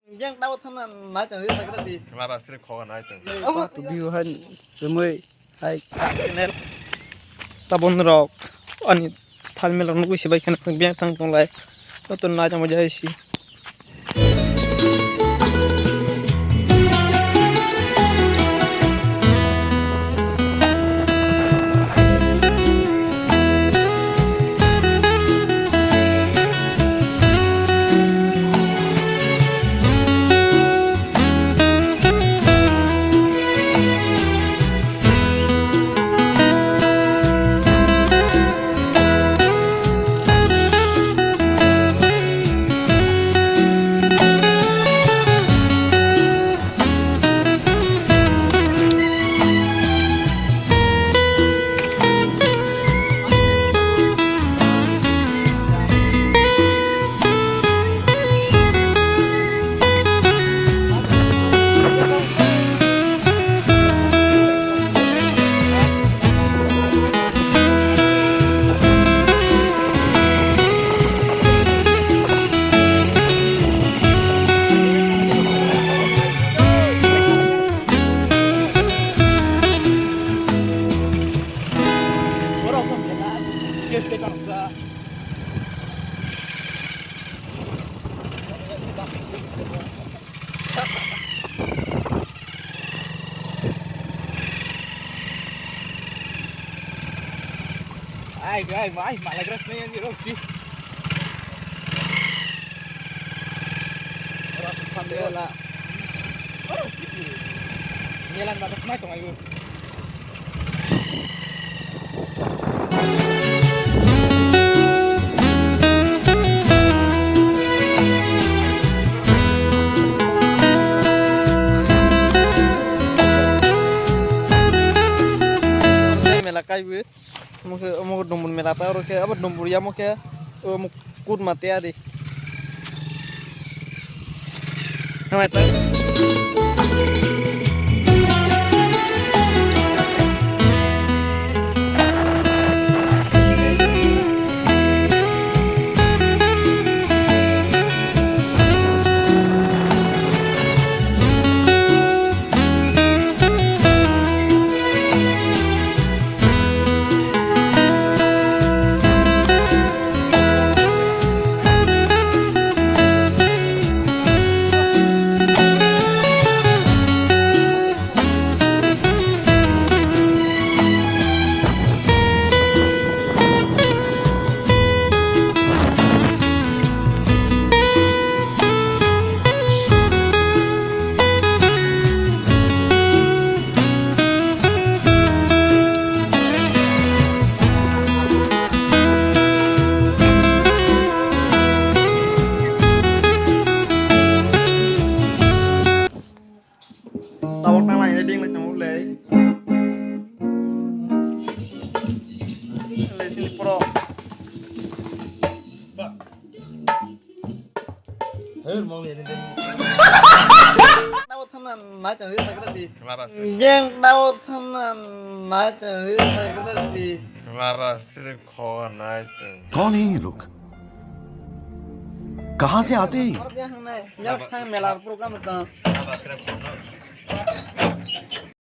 Yang tahu thằng nói chẳng biết cái gì. Mà bà sẽ khó nói từng. tụ view han remoi hai channel ta bon rok ani thal mel rong kuisi bai khan sang biang tang tong lai to na jam jai si ai vai malah grasnya yang dirok sih rasa pandela orang sih nyelan batas mai tong ayo melakai gue mau dombur melata orang kayak apa dombur ya mau kayak mau kut mati ada nama itu tao đang lại đi mình tao lấy sini pro Hur mau lihat ini. tahu thằng nói chẳng biết cái gì Mà bà sẽ yang tahu thằng nói chẳng biết cái gì mà bà sẽ khó nói từng. कौन है ये लोग कहां से आते हैं और क्या है ना जब था मेला प्रोग्राम का Mà bà sẽ khó nói.